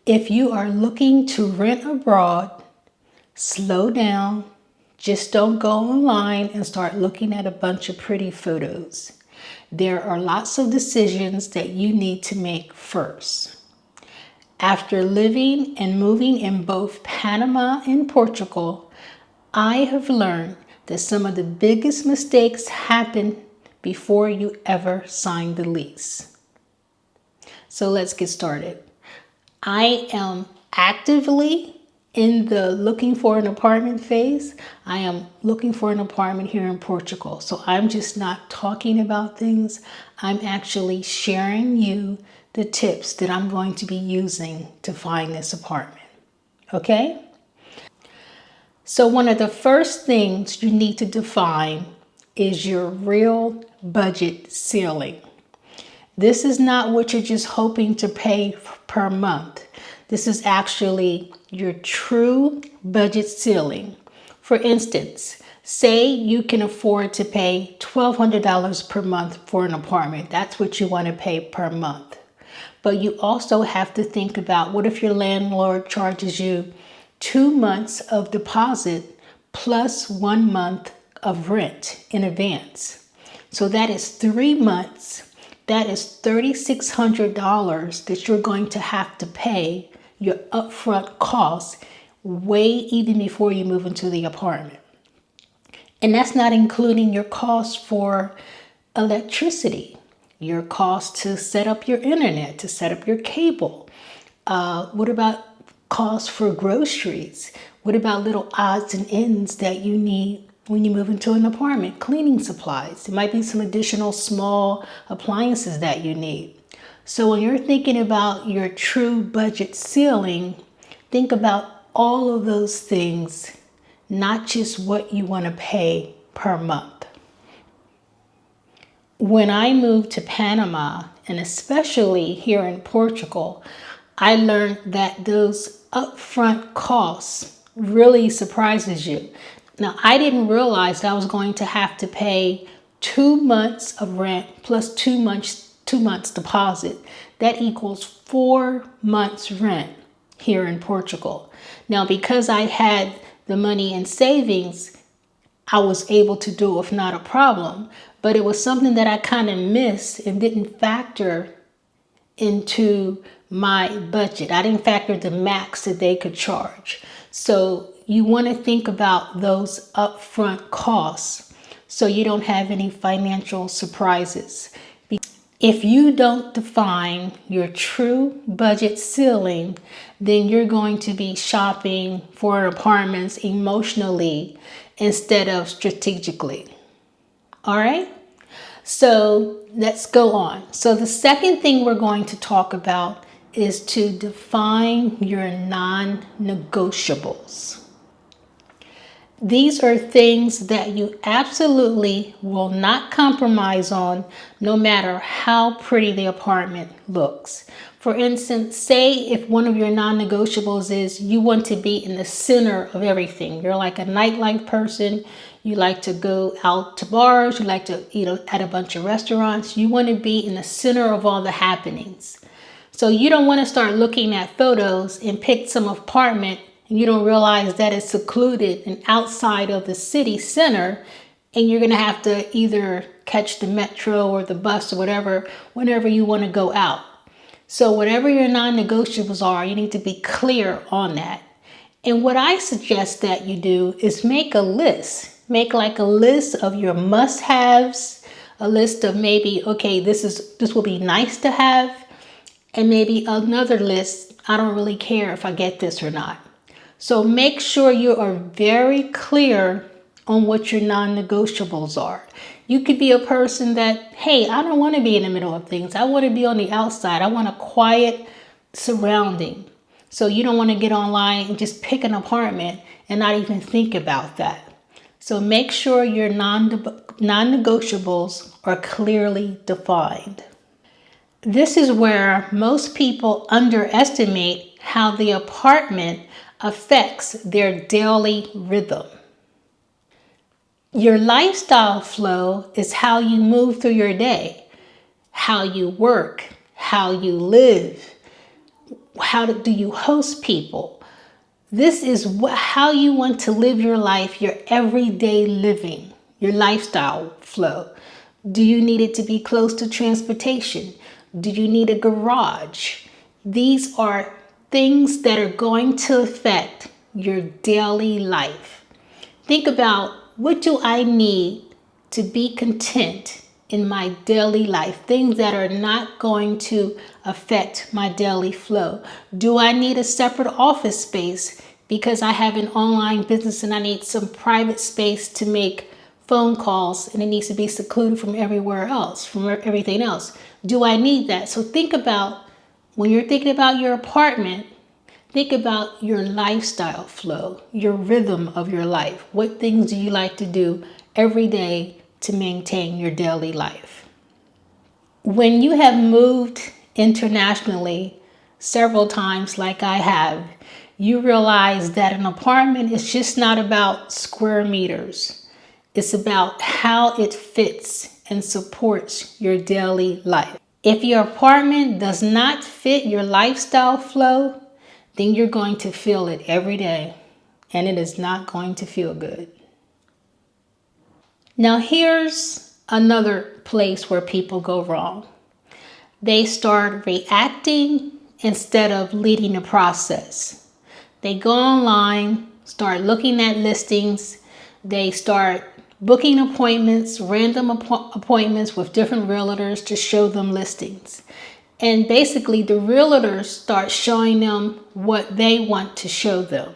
If you are looking to rent abroad, slow down. Just don't go online and start looking at a bunch of pretty photos. There are lots of decisions that you need to make first. After living and moving in both Panama and Portugal, I have learned that some of the biggest mistakes happen before you ever sign the lease. So let's get started. I am actively in the looking for an apartment phase. I am looking for an apartment here in Portugal. So I'm just not talking about things. I'm actually sharing you the tips that I'm going to be using to find this apartment. Okay? So one of the first things you need to define is your real budget ceiling. This is not what you're just hoping to pay per month. This is actually your true budget ceiling. For instance, say you can afford to pay $1,200 per month for an apartment. That's what you want to pay per month. But you also have to think about, what if your landlord charges you 2 months of deposit plus 1 month of rent in advance? So that is 3 months. That is $3,600 that you're going to have to pay your upfront costs way even before you move into the apartment. And that's not including your costs for electricity, your cost to set up your internet, to set up your cable. What about costs for groceries? What about little odds and ends that you need when you move into an apartment? Cleaning supplies. There might be some additional small appliances that you need. So when you're thinking about your true budget ceiling, think about all of those things, not just what you want to pay per month. When I moved to Panama, and especially here in Portugal, I learned that those upfront costs really surprises you. Now, I didn't realize that I was going to have to pay 2 months of rent plus 2 months deposit. That equals 4 months rent here in Portugal. Now, because I had the money in savings, I was able to do it with not a problem. But it was something that I kind of missed and didn't factor into my budget. I didn't factor the max that they could charge. So you want to think about those upfront costs so you don't have any financial surprises. If you don't define your true budget ceiling, then you're going to be shopping for apartments emotionally instead of strategically. All right, so let's go on. So the second thing we're going to talk about is to define your non-negotiables. These are things that you absolutely will not compromise on, no matter how pretty the apartment looks. For instance, say if one of your non-negotiables is you want to be in the center of everything. You're like a nightlife person. You like to go out to bars. You like to eat at a bunch of restaurants. You want to be in the center of all the happenings. So you don't want to start looking at photos and pick some apartment and you don't realize that it's secluded and outside of the city center, and you're going to have to either catch the metro or the bus or whatever whenever you want to go out. So whatever your non-negotiables are, you need to be clear on that. And what I suggest that you do is make a list. Make like a list of your must-haves, a list of maybe, okay, this will be nice to have, and maybe another list, I don't really care if I get this or not. So make sure you are very clear on what your non-negotiables are. You could be a person that, hey, I don't want to be in the middle of things. I want to be on the outside. I want a quiet surrounding. So you don't want to get online and just pick an apartment and not even think about that. So make sure your non-negotiables are clearly defined. This is where most people underestimate how the apartment affects their daily rhythm. Your lifestyle flow is how you move through your day, how you work, how you live, do you host people? This is how you want to live your life, your everyday living, your lifestyle flow. Do you need it to be close to transportation? Do you need a garage? These are things that are going to affect your daily life. Think about, what do I need to be content in my daily life? Things that are not going to affect my daily flow. Do I need a separate office space because I have an online business and I need some private space to make phone calls, and it needs to be secluded from everywhere else, from everything else? Do I need that? So think about, when you're thinking about your apartment, think about your lifestyle flow, your rhythm of your life. What things do you like to do every day to maintain your daily life? When you have moved internationally several times like I have, you realize that an apartment is just not about square meters. It's about how it fits and supports your daily life. If your apartment does not fit your lifestyle flow, then you're going to feel it every day, and it is not going to feel good. Now, here's another place where people go wrong. They start reacting instead of leading the process. They go online, start looking at listings, they start booking appointments, random appointments with different realtors to show them listings. And basically the realtors start showing them what they want to show them.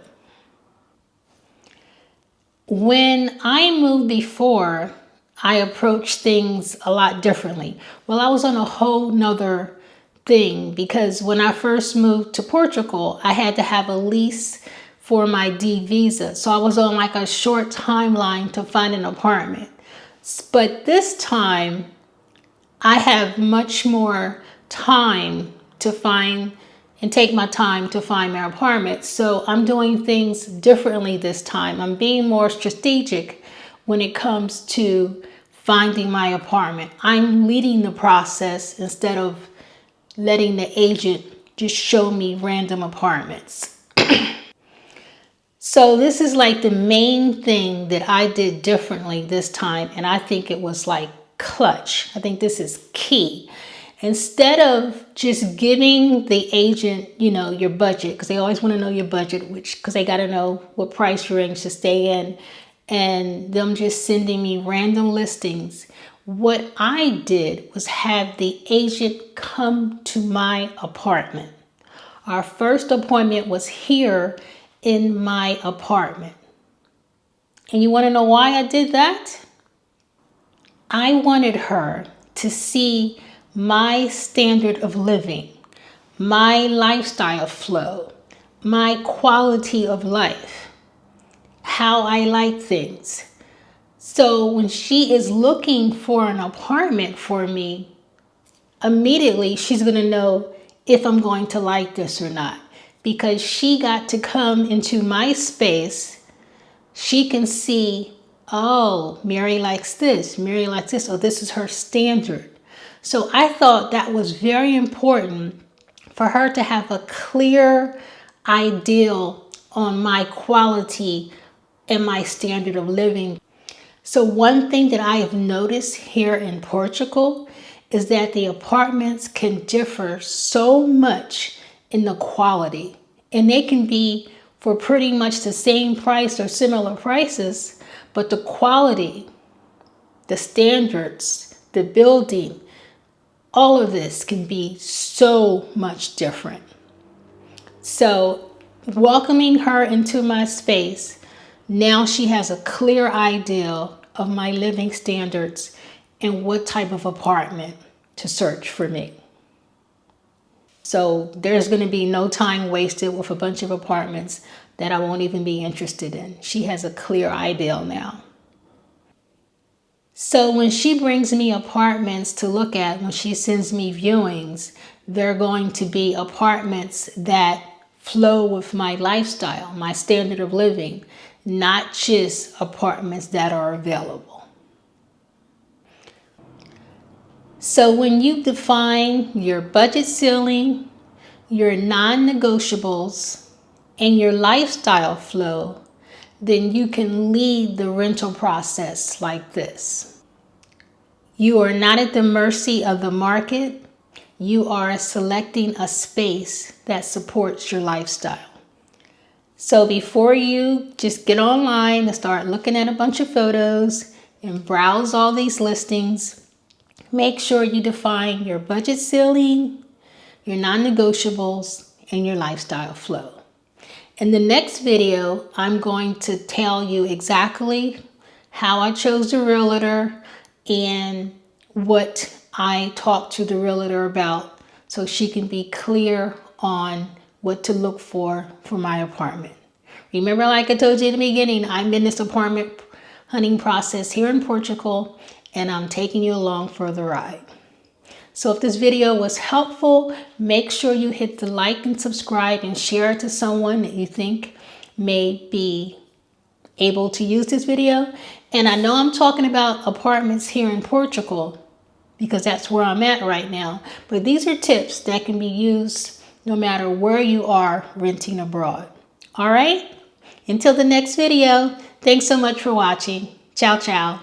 When I moved before, I approached things a lot differently. Well, I was on a whole nother thing, because when I first moved to Portugal, I had to have a lease for my D visa. So I was on like a short timeline to find an apartment. But this time, I have much more time to find and take my time to find my apartment. So I'm doing things differently this time. I'm being more strategic when it comes to finding my apartment. I'm leading the process instead of letting the agent just show me random apartments. So this is like the main thing that I did differently this time, and I think it was like clutch. I think this is key. Instead of just giving the agent, your budget, because they always want to know your budget, because they got to know what price range to stay in, and them just sending me random listings, what I did was have the agent come to my apartment. Our first appointment was here in my apartment. And you want to know why I did that? I wanted her to see my standard of living, my lifestyle flow, my quality of life, how I like things. So when she is looking for an apartment for me, immediately she's going to know if I'm going to like this or not, because she got to come into my space. She can see, oh, Mary likes this, Mary likes this, oh, this is her standard. So I thought that was very important for her to have a clear ideal on my quality and my standard of living. So one thing that I have noticed here in Portugal is that the apartments can differ so much in the quality, and they can be for pretty much the same price or similar prices, but the quality, the standards, the building, all of this can be so much different. So welcoming her into my space, now she has a clear idea of my living standards and what type of apartment to search for me. So there's going to be no time wasted with a bunch of apartments that I won't even be interested in. She has a clear ideal now. So when she brings me apartments to look at, when she sends me viewings, they're going to be apartments that flow with my lifestyle, my standard of living, not just apartments that are available. So when you define your budget ceiling, your non-negotiables, and your lifestyle flow, then you can lead the rental process like this. You are not at the mercy of the market. You are selecting a space that supports your lifestyle. So before you just get online and start looking at a bunch of photos and browse all these listings, make sure you define your budget ceiling, your non-negotiables, and your lifestyle flow. In the next video, I'm going to tell you exactly how I chose the realtor and what I talked to the realtor about so she can be clear on what to look for my apartment. Remember, like I told you in the beginning, I'm in this apartment hunting process here in Portugal, and I'm taking you along for the ride. So if this video was helpful, make sure you hit the like and subscribe and share it to someone that you think may be able to use this video. And I know I'm talking about apartments here in Portugal because that's where I'm at right now. But these are tips that can be used no matter where you are renting abroad. All right? Until the next video, thanks so much for watching. Ciao, ciao.